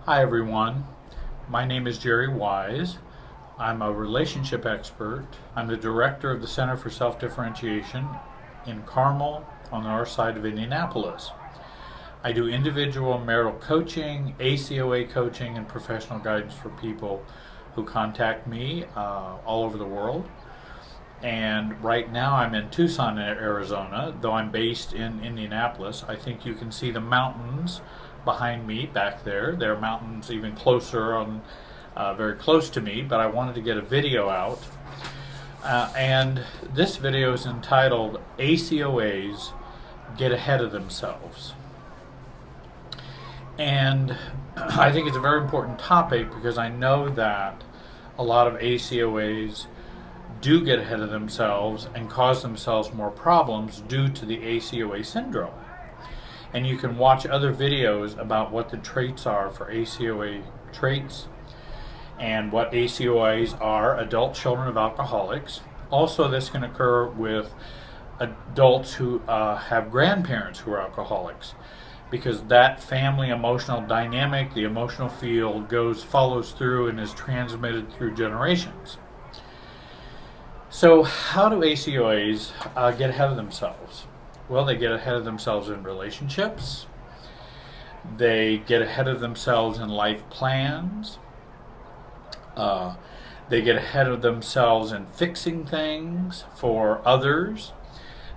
Hi everyone, my name is Jerry Wise. I'm a relationship expert. I'm the director of the Center for Self-Differentiation in Carmel on the north side of Indianapolis. I do individual marital coaching, ACOA coaching, and professional guidance for people who contact me all over the world. And right now I'm in Tucson, Arizona, though I'm based in Indianapolis. I think you can see the mountains behind me back there. There are mountains even closer, very close to me, but I wanted to get a video out. And this video is entitled ACOAs Get Ahead of Themselves. And I think it's a very important topic because I know that a lot of ACOAs do get ahead of themselves and cause themselves more problems due to the ACOA syndrome. And you can watch other videos about what the traits are for ACOA traits and what ACOAs are, adult children of alcoholics. Also, this can occur with adults who have grandparents who are alcoholics, because that family emotional dynamic, the emotional field, follows through and is transmitted through generations. So how do ACOAs get ahead of themselves? Well, they get ahead of themselves in relationships. They get ahead of themselves in life plans. They get ahead of themselves in fixing things for others.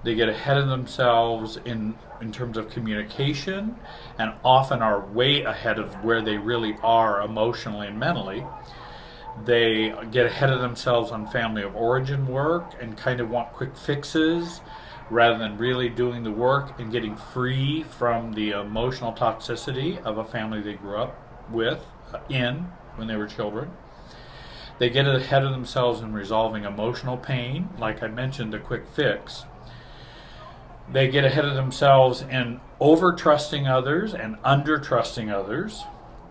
They get ahead of themselves in terms of communication, and often are way ahead of where they really are emotionally and mentally. They get ahead of themselves on family of origin work and kind of want quick fixes rather than really doing the work and getting free from the emotional toxicity of a family they grew up with when they were children. They get ahead of themselves in resolving emotional pain, like I mentioned, a quick fix. They get ahead of themselves in over-trusting others and under-trusting others.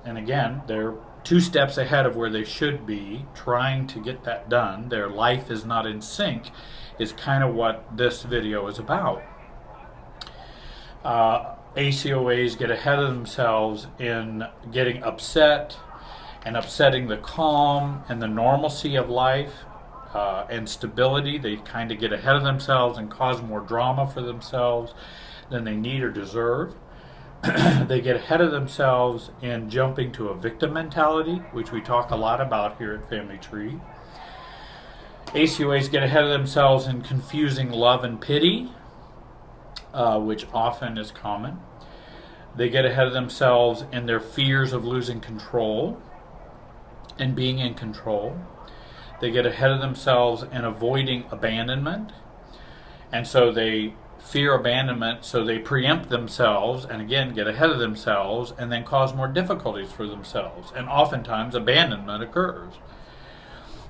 And again, they're 2 steps ahead of where they should be, trying to get that done. Their life is not in sync, is kind of what this video is about. ACOAs get ahead of themselves in getting upset and upsetting the calm and the normalcy of life and stability. They kind of get ahead of themselves and cause more drama for themselves than they need or deserve. They get ahead of themselves in jumping to a victim mentality, which we talk a lot about here at Family Tree. ACOAs get ahead of themselves in confusing love and pity, which often is common. They get ahead of themselves in their fears of losing control and being in control. They get ahead of themselves in avoiding abandonment, and so they fear abandonment, so they preempt themselves and again get ahead of themselves and then cause more difficulties for themselves, and oftentimes abandonment occurs.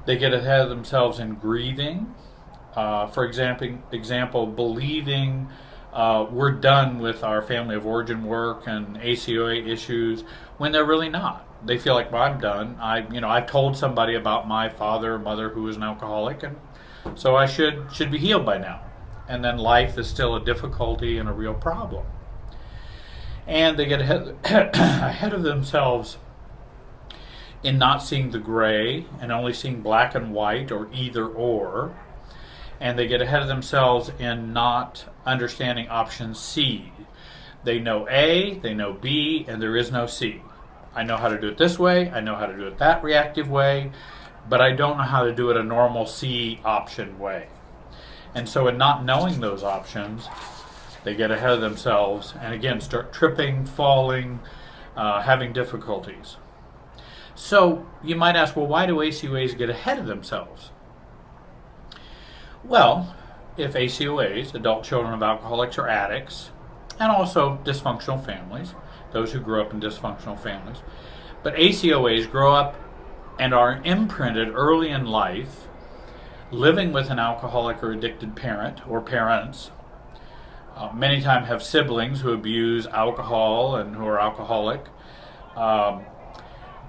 They get ahead of themselves in grieving, for example, believing we're done with our family of origin work and ACOA issues when they're really not. They feel like, well, I'm done. I've told somebody about my father or mother who was an alcoholic, and so I should be healed by now. And then life is still a difficulty and a real problem. And they get ahead of themselves in not seeing the gray and only seeing black and white or either or. And they get ahead of themselves in not understanding option C. They know A, they know B, and there is no C. I know how to do it this way, I know how to do it that reactive way, but I don't know how to do it a normal C option way. And so in not knowing those options, they get ahead of themselves and again start tripping, falling, having difficulties. So you might ask, well, why do ACOAs get ahead of themselves? Well, if ACOAs, adult children of alcoholics or addicts, and also dysfunctional families, those who grew up in dysfunctional families, but ACOAs grow up and are imprinted early in life living with an alcoholic or addicted parent or parents, many times have siblings who abuse alcohol and who are alcoholic.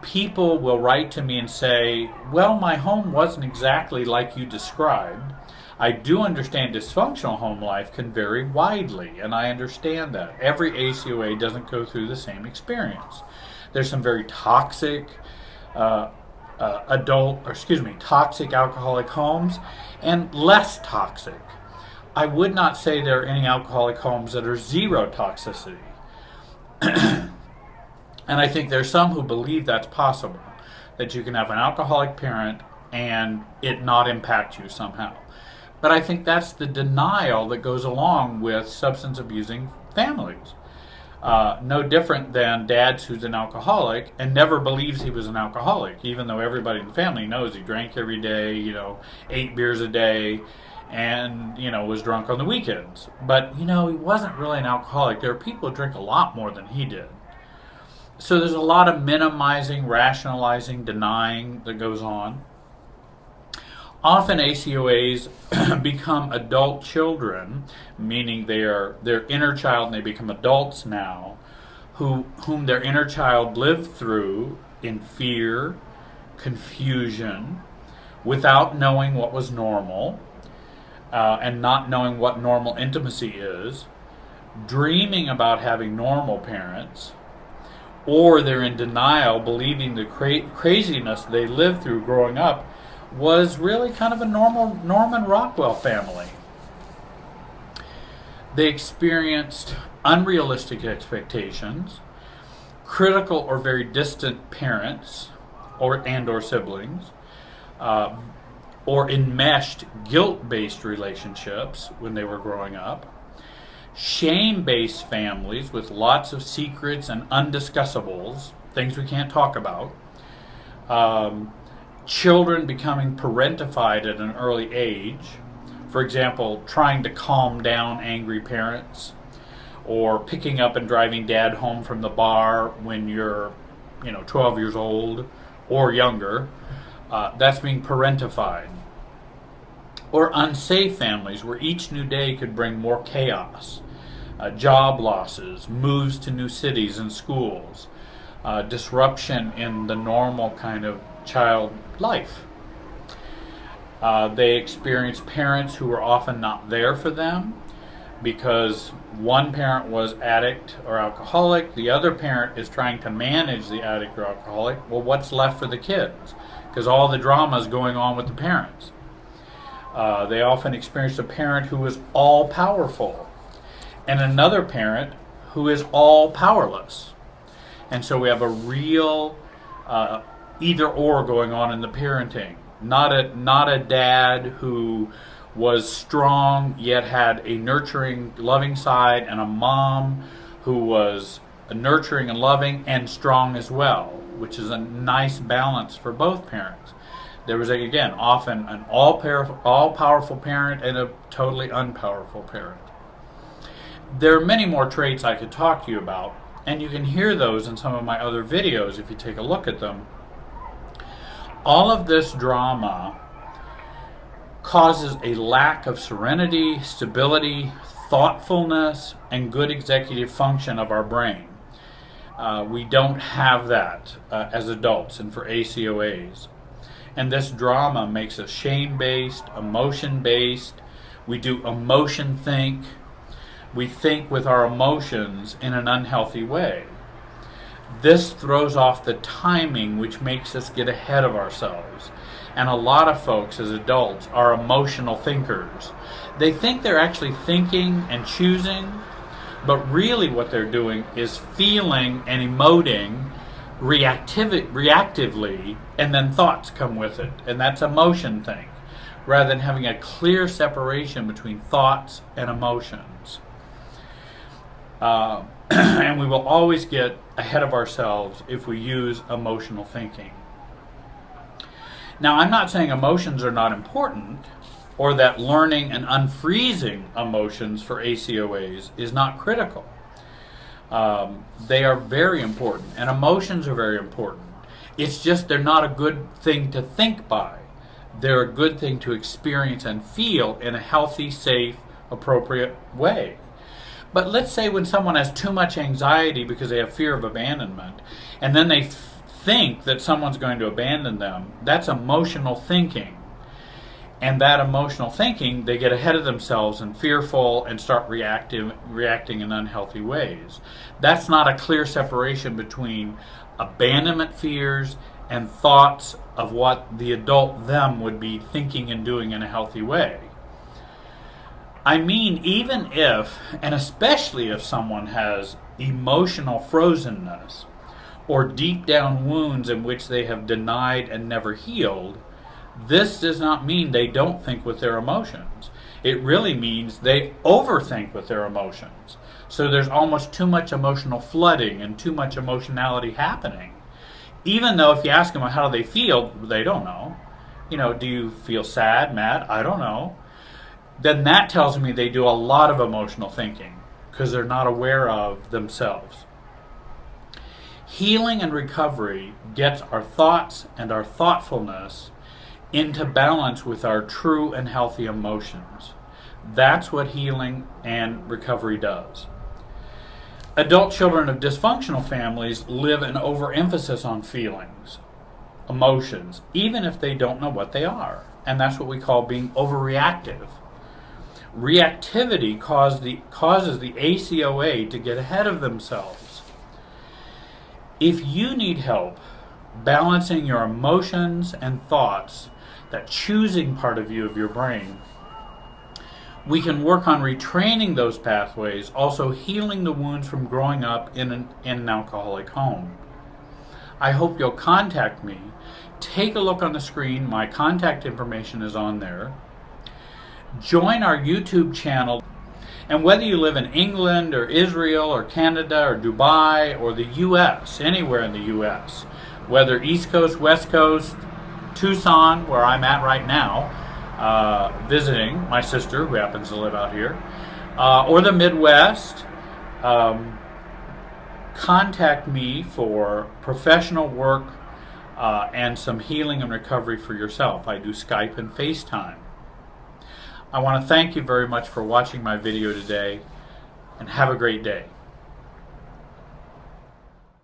People will write to me and say, well, my home wasn't exactly like you described, I do understand dysfunctional home life can vary widely, and I understand that. Every ACOA doesn't go through the same experience. There's some very toxic toxic alcoholic homes and less toxic. I would not say there are any alcoholic homes that are zero toxicity. And I think there's some who believe that's possible, that you can have an alcoholic parent and it not impact you somehow. But I think that's the denial that goes along with substance abusing families. No different than dads who's an alcoholic and never believes he was an alcoholic, even though everybody in the family knows he drank every day, 8 beers a day, and, was drunk on the weekends. But, he wasn't really an alcoholic. There are people who drink a lot more than he did. So there's a lot of minimizing, rationalizing, denying that goes on. Often ACOAs become adult children, meaning they're inner child and they become adults now, whom their inner child lived through in fear, confusion, without knowing what was normal, and not knowing what normal intimacy is, dreaming about having normal parents, or they're in denial, believing the craziness they lived through growing up was really kind of a normal Norman Rockwell family. They experienced unrealistic expectations, critical or very distant parents or siblings, or enmeshed guilt-based relationships when they were growing up, shame-based families with lots of secrets and undiscussables, things we can't talk about, children becoming parentified at an early age, for example, trying to calm down angry parents, or picking up and driving dad home from the bar when you're 12 years old or younger. That's being parentified. Or unsafe families where each new day could bring more chaos, job losses, moves to new cities and schools, disruption in the normal kind of child life. They experience parents who are often not there for them because one parent was addict or alcoholic, the other parent is trying to manage the addict or alcoholic. Well, what's left for the kids? Because all the drama is going on with the parents. They often experience a parent who is all powerful and another parent who is all powerless. And so we have a real either or going on in the parenting. Not a dad who was strong yet had a nurturing, loving side, and a mom who was nurturing and loving and strong as well, which is a nice balance for both parents. There was, again, often an all-powerful parent and a totally unpowerful parent. There are many more traits I could talk to you about, and you can hear those in some of my other videos if you take a look at them. All of this drama causes a lack of serenity, stability, thoughtfulness, and good executive function of our brain. We don't have that as adults and for ACOAs. And this drama makes us shame-based, emotion-based. We do emotion think. We think with our emotions in an unhealthy way. This throws off the timing, which makes us get ahead of ourselves. And a lot of folks as adults are emotional thinkers. They think they're actually thinking and choosing, but really what they're doing is feeling and emoting reactively, and then thoughts come with it. And that's emotion think, rather than having a clear separation between thoughts and emotions. And we will always get ahead of ourselves if we use emotional thinking. Now, I'm not saying emotions are not important, or that learning and unfreezing emotions for ACOAs is not critical. They are very important, and emotions are very important. It's just they're not a good thing to think by. They're a good thing to experience and feel in a healthy, safe, appropriate way. But let's say when someone has too much anxiety because they have fear of abandonment, and then they think that someone's going to abandon them, that's emotional thinking. And that emotional thinking, they get ahead of themselves and fearful and start reacting in unhealthy ways. That's not a clear separation between abandonment fears and thoughts of what the adult them would be thinking and doing in a healthy way. I mean, even if, and especially if someone has emotional frozenness or deep down wounds in which they have denied and never healed, this does not mean they don't think with their emotions. It really means they overthink with their emotions. So there's almost too much emotional flooding and too much emotionality happening. Even though if you ask them how do they feel, they don't know. You know, do you feel sad, mad? I don't know. Then that tells me they do a lot of emotional thinking because they're not aware of themselves. Healing and recovery gets our thoughts and our thoughtfulness into balance with our true and healthy emotions. That's what healing and recovery does. Adult children of dysfunctional families live an overemphasis on feelings, emotions, even if they don't know what they are. And that's what we call being overreactive. Reactivity causes the ACOA to get ahead of themselves. If you need help balancing your emotions and thoughts, that choosing part of your brain, we can work on retraining those pathways, also healing the wounds from growing up in an alcoholic home. I hope you'll contact me. Take a look on the screen. My contact information is on there. Join our YouTube channel. And whether you live in England or Israel or Canada or Dubai or the US, anywhere in the US, whether East Coast, West Coast, Tucson, where I'm at right now, visiting my sister who happens to live out here, or the Midwest, contact me for professional work and some healing and recovery for yourself. I do Skype and FaceTime. I want to thank you very much for watching my video today, and have a great day.